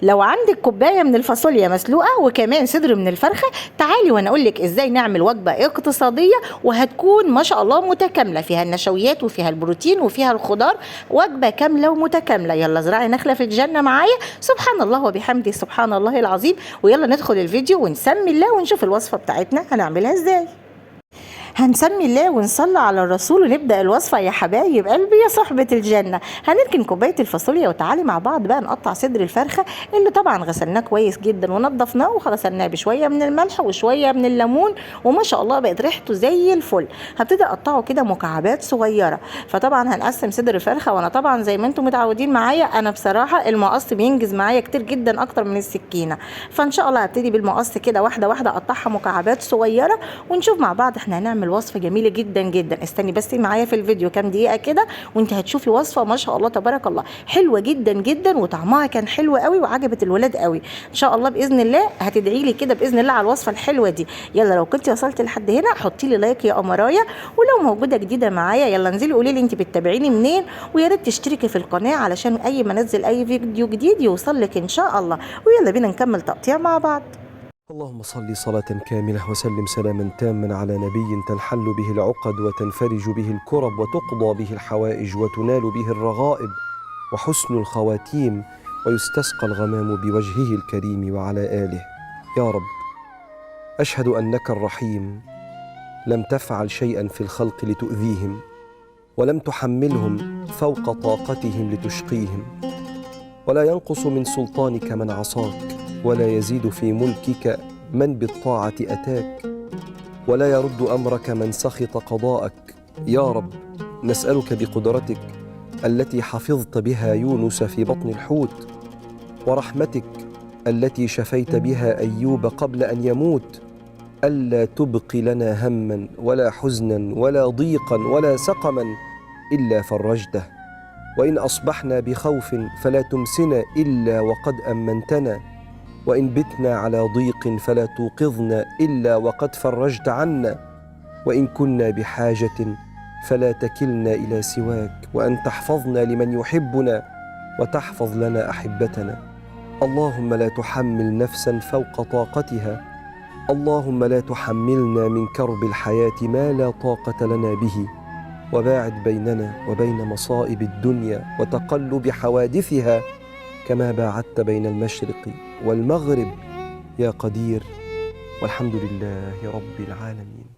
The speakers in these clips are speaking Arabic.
لو عندك كوبايه من الفاصوليا مسلوقه وكمان صدر من الفرخه، تعالي وانا اقول لك ازاي نعمل وجبه اقتصاديه وهتكون ما شاء الله متكامله، فيها النشويات وفيها البروتين وفيها الخضار، وجبه كامله ومتكامله. يلا زرعي نخله في الجنه معايا، سبحان الله وبحمده سبحان الله العظيم. ويلا ندخل الفيديو ونسمي الله ونشوف الوصفه بتاعتنا هنعملها ازاي. هنسمي الله ونصلي على الرسول ونبدأ الوصفة يا حبايب قلبي يا صحبة الجنة. هنركن كوباية الفاصوليا وتعالي مع بعض بقى نقطع صدر الفرخة اللي طبعا غسلناه كويس جدا ونضفناه وغسلناه بشوية من الملح وشوية من الليمون، وما شاء الله بقت ريحته زي الفل. هبتدي اقطعه كده مكعبات صغيرة. فطبعا هنقسم صدر الفرخة، وانا طبعا زي ما انتم متعودين معايا انا بصراحة المقص بينجز معايا كتير جدا اكتر من السكينة، فان شاء الله هبتدي بالمقص كده واحدة واحدة اقطعها مكعبات صغيرة ونشوف مع بعض احنا هنعمل وصفه جميله جدا جدا. استني بس معايا في الفيديو كام دقيقه كده وانت هتشوفي وصفه ما شاء الله تبارك الله حلوه جدا جدا، وطعمها كان حلو قوي وعجبت الولاد قوي. ان شاء الله باذن الله هتدعي لي كده باذن الله على الوصفه الحلوه دي. يلا لو كنت وصلت لحد هنا حطي لي لايك يا قمرايه، ولو موجوده جديده معايا يلا انزلي قولي لي انت بتتابعيني منين، ويا ريت تشتركي في القناه علشان اي ما انزل اي فيديو جديد يوصل لك ان شاء الله. ويلا بينا نكمل تقطيع مع بعض. اللهم صل صلاة كاملة وسلم سلاما تاما على نبي تنحل به العقد وتنفرج به الكرب وتقضى به الحوائج وتنال به الرغائب وحسن الخواتيم ويستسقى الغمام بوجهه الكريم وعلى آله. يا رب، أشهد أنك الرحيم لم تفعل شيئا في الخلق لتؤذيهم، ولم تحملهم فوق طاقتهم لتشقيهم، ولا ينقص من سلطانك من عصاك، ولا يزيد في ملكك من بالطاعة أتاك، ولا يرد أمرك من سخط قضاءك. يا رب، نسألك بقدرتك التي حفظت بها يونس في بطن الحوت، ورحمتك التي شفيت بها أيوب قبل أن يموت، ألا تبق لنا هما ولا حزنا ولا ضيقا ولا سقما إلا فرجته، وإن أصبحنا بخوف فلا تمسنا إلا وقد أمنتنا، وإن بتنا على ضيق فلا توقظنا إلا وقد فرجت عنا، وإن كنا بحاجة فلا تكلنا إلى سواك، وأن تحفظنا لمن يحبنا وتحفظ لنا أحبتنا. اللهم لا تحمل نفسا فوق طاقتها، اللهم لا تحملنا من كرب الحياة ما لا طاقة لنا به، وباعد بيننا وبين مصائب الدنيا وتقلب حوادثها كما باعدت بين المشرق والمغرب يا قدير، والحمد لله رب العالمين.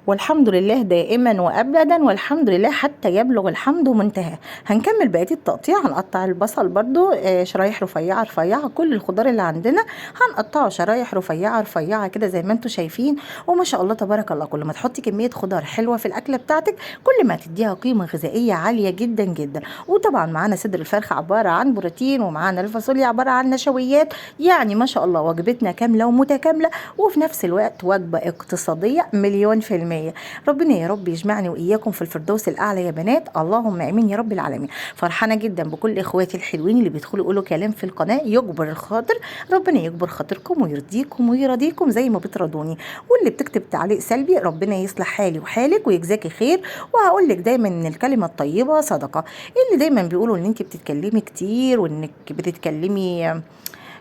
والحمد لله دائما وابدا، والحمد لله حتى يبلغ الحمد منتهى. هنكمل بقيه التقطيع. هنقطع البصل برضو شرايح رفيعه رفيعه، كل الخضار اللي عندنا هنقطعه شرايح رفيعه رفيعه كده زي ما انتم شايفين. وما شاء الله تبارك الله كل ما تحطي كميه خضار حلوه في الاكله بتاعتك كل ما تديها قيمه غذائيه عاليه جدا جدا. وطبعا معانا صدر الفرخه عباره عن بروتين، ومعانا الفاصوليا عباره عن نشويات، يعني ما شاء الله وجبتنا كامله ومتكامله، وفي نفس الوقت وجبه اقتصاديه مليون في المية. ربنا يا رب يجمعني وإياكم في الفردوس الأعلى يا بنات، اللهم آمين يا رب العالمين. فرحانة جدا بكل إخواتي الحلوين اللي بيدخلوا يقولوا كلام في القناة يجبر الخاطر، ربنا يجبر خاطركم ويرضيكم ويرضيكم زي ما بترضوني، واللي بتكتب تعليق سلبي ربنا يصلح حالي وحالك ويجزاكي خير. وهقول لك دايما ان الكلمة الطيبة صدقة. اللي دايما بيقولوا ان انت بتتكلمي كتير وانك بتتكلمي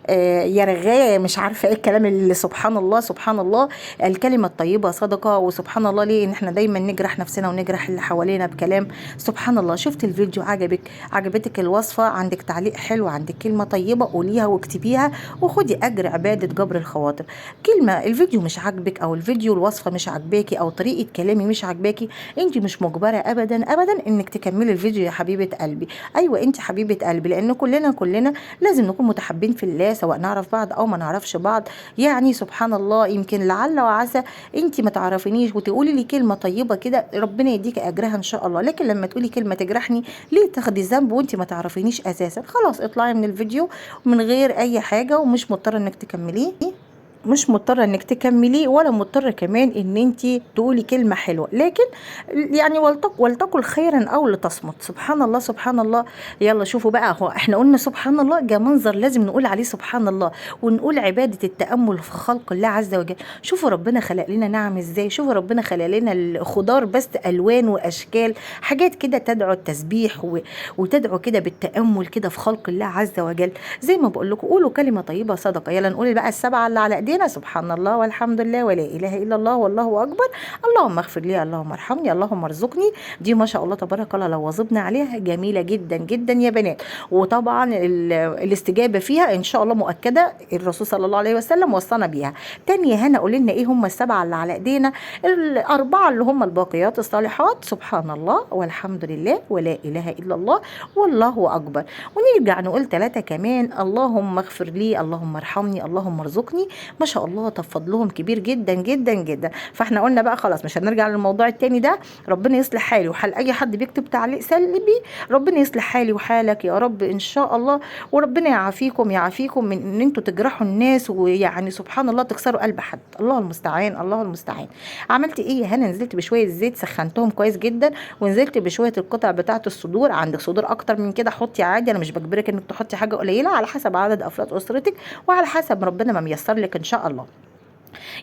يا رغاية مش عارفة ايه الكلام اللي سبحان الله سبحان الله، الكلمة الطيبة صدقة. وسبحان الله ليه ان احنا دايما نجرح نفسنا ونجرح اللي حوالينا بكلام. سبحان الله، شفت الفيديو عجبتك الوصفة، عندك تعليق حلو، عندك كلمة طيبة قوليها واكتبيها وخدي اجر عبادة جبر الخواطر. كلمة الفيديو مش عاجبك او الفيديو الوصفة مش عاجباكي او طريقة كلامي مش عاجباكي، انت مش مجبرة ابدا ابدا انك تكملي الفيديو يا حبيبة قلبي. ايوه انت حبيبة قلبي، لان كلنا لازم نكون متحابين في الله، سواء نعرف بعض او ما نعرفش بعض. يعني سبحان الله يمكن لعل وعسى انت ما تعرفينيش وتقولي لي كلمه طيبه كده ربنا يديك اجرها ان شاء الله، لكن لما تقولي كلمه تجرحني ليه تاخدي ذنب وانت ما تعرفينيش اساسا؟ خلاص اطلعي من الفيديو من غير اي حاجه ومش مضطره انك تكمليه. مش مضطرة انك تكمليه، ولا مضطرة كمان ان انت تقولي كلمة حلوة، لكن يعني ولتقل خيرا او لتصمت. سبحان الله سبحان الله. يلا شوفوا بقى، هو احنا قلنا سبحان الله، جه منظر لازم نقول عليه سبحان الله، ونقول عبادة التأمل في خلق الله عز وجل. شوفوا ربنا خلق لنا نعم ازاي، شوفوا ربنا خلق لنا الخضار بس الوان واشكال، حاجات كده تدعو التسبيح وتدعو كده بالتأمل كده في خلق الله عز وجل. زي ما بقول لكم، قولوا كلمة طيبة صدقة. يلا نقول بقى السبعة اللي على ايدينا: سبحان الله والحمد لله ولا اله الا الله والله اكبر، اللهم اغفر لي، اللهم ارحمني، اللهم ارزقني. دي ما شاء الله تبارك الله لو واظبنا عليها جميلة جدا جدا يا بنات. وطبعا الاستجابة فيها ان شاء الله مؤكدة، الرسول صلى الله عليه وسلم وصانا بيها. تاني هنا قول لنا ايه هم السبعة اللي على ايدينا. الاربعة اللي هم الباقيات الصالحات: سبحان الله والحمد لله ولا اله الا الله والله اكبر. ونرجع نقول ثلاثة كمان: اللهم اغفر لي، اللهم ارحمني، اللهم ارزقني. ما شاء الله، طب فضلهم كبير جدا جدا جدا. فاحنا قلنا بقى خلاص مش هنرجع للموضوع التاني ده. ربنا يصلح حالي وحال اي حد بيكتب تعليق سلبي، ربنا يصلح حالي وحالك يا رب ان شاء الله. وربنا يعافيكم من ان انتوا تجرحوا الناس، ويعني سبحان الله تكسروا قلب حد. الله المستعان الله المستعان. عملت ايه يا هنا؟ نزلت بشويه زيت، سخنتهم كويس جدا، ونزلت بشويه القطع بتاعه الصدور. عندك صدور اكتر من كده حطي عادي، انا مش بجبرك انك تحطي حاجه قليله، على حسب عدد افراد اسرتك وعلى حسب ربنا ما ميسر لك ان شاء الله.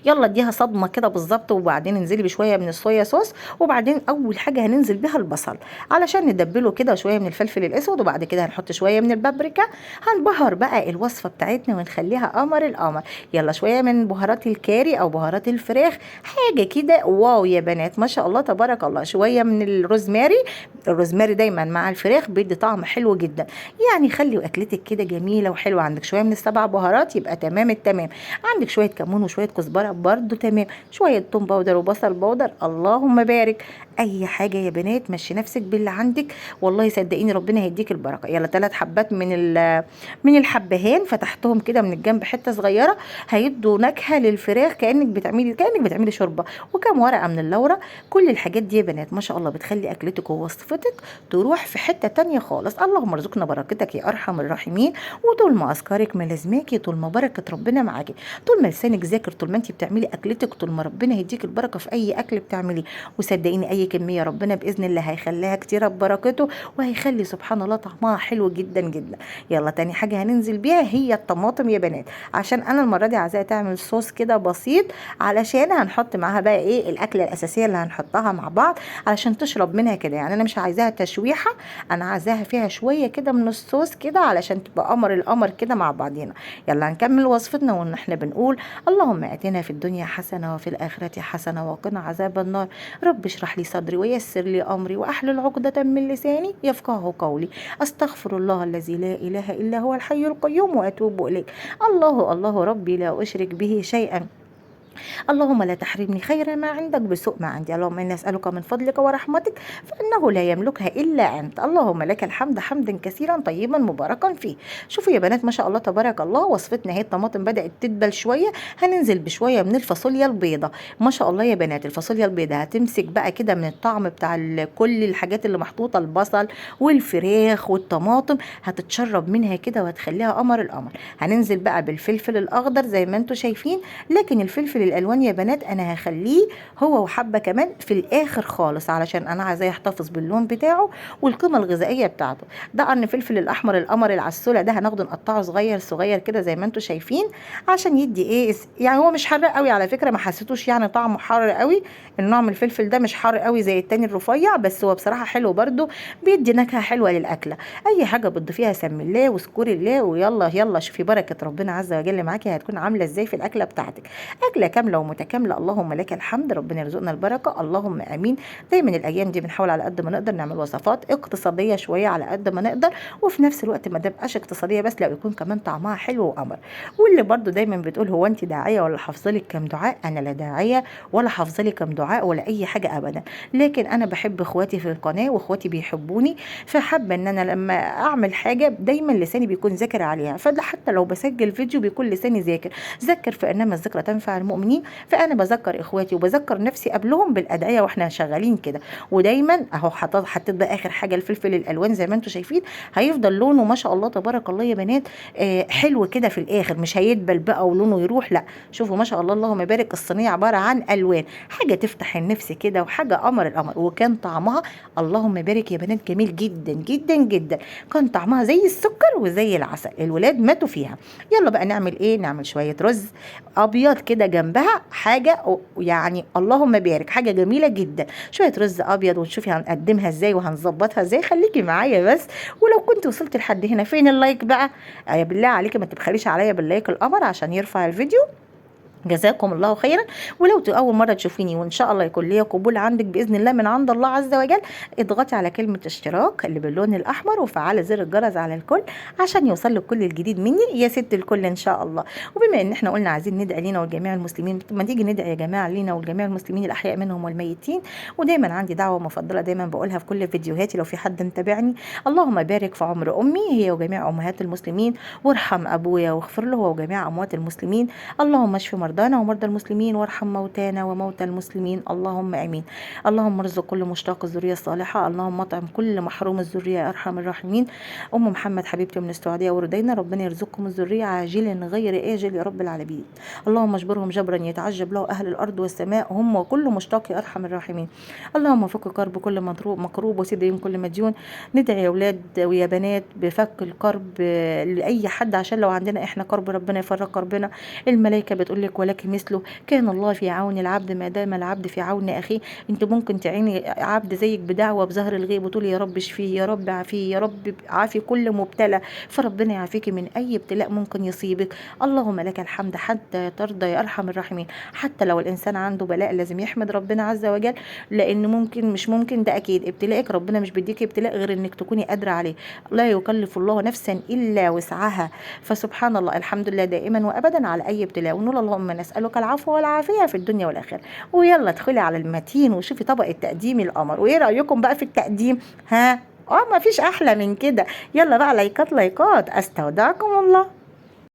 يلا اديها صدمه كده بالظبط، وبعدين انزلي بشويه من الصويا صوص. وبعدين اول حاجه هننزل بيها البصل علشان ندبله كده، شويه من الفلفل الاسود، وبعد كده هنحط شويه من البابريكا. هنبهر بقى الوصفه بتاعتنا ونخليها قمر القمر. يلا شويه من بهارات الكاري او بهارات الفراخ، حاجه كده واو يا بنات ما شاء الله تبارك الله. شويه من الروزماري، الروزماري دايما مع الفراخ بيدي طعم حلو جدا، يعني خلي اكلتك كده جميله وحلوه. عندك شويه من السبع بهارات يبقى تمام التمام. عندك شويه كمون وشويه كزبره برضو تمام، شويه توم باودر وبصل باودر، اللهم بارك. اي حاجه يا بنات مشي نفسك باللي عندك، والله صدقيني ربنا هيديك البركه. يلا 3 حبات من الحبهان، فتحتهم كده من الجنب حته صغيره، هيدوا نكهه للفراخ كانك بتعملي شوربه. وكم ورقه من اللورة. كل الحاجات دي يا بنات ما شاء الله بتخلي اكلتك ووصفتك تروح في حته تانية خالص. اللهم ارزقنا بركتك يا ارحم الراحمين. وطول ما اذكارك ملازماكي، طول ما بركه ربنا معاكي، طول ما لسانك ذاكر، طول ما انت بتعملي اكلتك، طول ما ربنا هيديك البركه في اي اكل بتعمليه. وصدقيني اي كميه ربنا باذن الله هيخليها كتيره ببركته، وهيخلي سبحان الله طعمها حلو جدا جدا. يلا تاني حاجه هننزل بيها هي الطماطم يا بنات، عشان انا المره دي عايزاها تعمل صوص كده بسيط، علشان هنحط معاها بقى ايه الاكله الاساسيه اللي هنحطها مع بعض علشان تشرب منها كده. يعني انا مش عايزاها تشويحه، انا عايزاها فيها شويه كده من الصوص كده علشان تبقى قمر القمر كده مع بعضينا. يلا نكمل وصفتنا وان احنا بنقول: اللهم اتنا في الدنيا حسنه وفي الاخره حسنه وقنا عذاب النار. رب اشرح لي صدري ويسر لي امري واحلل عقده من لساني يفقهوا قولي. استغفر الله الذي لا اله الا هو الحي القيوم واتوب اليه. الله الله ربي لا اشرك به شيئا. اللهم لا تحرمني خير ما عندك بسوء ما عندي. اللهم إني أسألك من فضلك ورحمتك فإنه لا يملكها إلا أنت. اللهم لك الحمد حمدا كثيرا طيبا مباركا فيه. شوفوا يا بنات ما شاء الله تبارك الله، وصفتنا هي الطماطم بدأت تدبل شوية، هننزل بشوية من الفاصوليا البيضة. ما شاء الله يا بنات الفاصوليا البيضة هتمسك بقى كده من الطعم بتاع كل الحاجات اللي محطوطة، البصل والفراخ والطماطم، هتتشرب منها كده وهتخليها قمر القمر. هننزل بقى بالفلفل الأخضر زي ما انتم شايفين، لكن الفلفل الالوان يا بنات انا هخليه هو وحبه كمان في الاخر خالص، علشان انا عايزاه يحتفظ باللون بتاعه والقيمه الغذائيه بتاعته. ده قرن فلفل الاحمر القمر العسوله ده هناخده نقطعه صغير صغير كده زي ما انتم شايفين، عشان يدي ايه يعني هو مش حار قوي على فكره، ما حسيتوش يعني طعمه حار قوي. النوع من الفلفل ده مش حار قوي زي التاني الرفيع، بس هو بصراحه حلو برده، بيدي نكهه حلوه للاكله. اي حاجه بتضيفيها سم الله واذكري الله، ويلا يلا شوفي بركه ربنا عز وجل معاكي هتكون عامله ازاي في الاكله بتاعتك. اكله كامله ومتكامله، اللهم لك الحمد، ربنا يرزقنا البركه اللهم امين. دايما الايام دي بنحاول على قد ما نقدر نعمل وصفات اقتصاديه شويه على قد ما نقدر، وفي نفس الوقت ما تبقاش اقتصاديه بس، لا يكون كمان طعمها حلو وقمر. واللي برضو دايما بتقول هو انت داعيه ولا حافظلك كام دعاء؟ انا لا داعيه ولا حافظلك كام دعاء ولا اي حاجه ابدا، لكن انا بحب اخواتي في القناه واخواتي بيحبوني، فحابه ان انا لما اعمل حاجه دايما لساني بيكون ذاكر عليها، فحتى لو بسجل فيديو بيكون لساني ذاكر. ذكر فانما الذكرى تنفع المؤمنين. فاهمني؟ فانا بذكر اخواتي وبذكر نفسي قبلهم بالادعيه واحنا شغالين كده. ودايما اهو حطيت بقى اخر حاجه الفلفل الالوان زي ما انتم شايفين، هيفضل لونه ما شاء الله تبارك الله يا بنات حلو كده في الاخر، مش هيدبل بقى ولونه يروح، لا شوفوا ما شاء الله اللهم بارك، الصينيه عباره عن الوان، حاجه تفتح النفس كده وحاجه قمر القمر. وكان طعمها اللهم بارك يا بنات جميل جدا جدا جدا، كان طعمها زي السكر وزي العسل، الولاد ماتوا فيها. يلا بقى نعمل ايه؟ نعمل شويه رز ابيض كده جنبها، حاجه يعني اللهم بارك حاجه جميله جدا، شويه رز ابيض. ونشوفي هنقدمها ازاي وهنظبطها ازاي، خليكي معايا بس. ولو كنت وصلت لحد هنا فين اللايك بقى؟ بالله عليكي ما تبخليش عليا باللايك القمر عشان يرفع الفيديو. جزاكم الله خيرا. ولو اول مره تشوفيني وان شاء الله يكون ليا قبول عندك باذن الله من عند الله عز وجل، اضغطي على كلمه اشتراك اللي باللون الاحمر وفعلي زر الجرس على الكل عشان يوصل لك كل الجديد مني يا ست الكل ان شاء الله. وبما ان احنا قلنا عايزين ندعي لينا ولجميع المسلمين، ما تيجي ندعي يا جماعه لينا ولجميع المسلمين الاحياء منهم والميتين. ودايما عندي دعوه مفضله دايما بقولها في كل فيديوهاتي لو في حد متابعني، اللهم بارك في عمر امي هي وجميع امهات المسلمين، وارحم ابويا واغفر له وجميع اموات المسلمين، اللهم اشف مرضانا ومرضى المسلمين وارحم موتانا وموتى المسلمين، اللهم امين. اللهم ارزق كل مشتاق الذريه الصالحه، اللهم اطعم كل محروم الذريه يا ارحم الراحمين. ام محمد حبيبتي من السعوديه وردينا، ربنا يرزقكم الذريه عاجل غير اجل يا رب العالمين. اللهم اجبرهم جبرا يتعجب له اهل الارض والسماء، هم وكل مشتاق يا ارحم الراحمين. اللهم فك كرب كل مكروب وسد دين كل مديون. ندعي يا اولاد ويا بنات بفك الكرب لاي حد، عشان لو عندنا احنا كرب ربنا يفرج كربنا. الملائكه بتقول لك ولك مثله، كان الله في عون العبد ما دام العبد في عون اخيه. انت ممكن تعيني عبد زيك بدعوه بظهر الغيب وتقولي يا رب اشفيه، يا رب عافيه، يا رب عافي كل مبتلى، فربنا يعافيكي من اي ابتلاء ممكن يصيبك. اللهم لك الحمد حتى ترضى يا ارحم الراحمين. حتى لو الانسان عنده بلاء لازم يحمد ربنا عز وجل، لان ممكن مش ممكن ده اكيد ابتلاءك، ربنا مش بيديكي ابتلاء غير انك تكوني قادره عليه، لا يكلف الله نفسا الا وسعها. فسبحان الله الحمد لله دائما وابدا على اي ابتلاء، ونقول اللهم نسالك العفو والعافيه في الدنيا والاخره. ويلا ادخلي على المتين وشوفي طبق التقديم القمر. وايه رايكم بقى في التقديم؟ ها ما فيش احلى من كده. يلا بقى لايكات لايكات. استودعكم الله.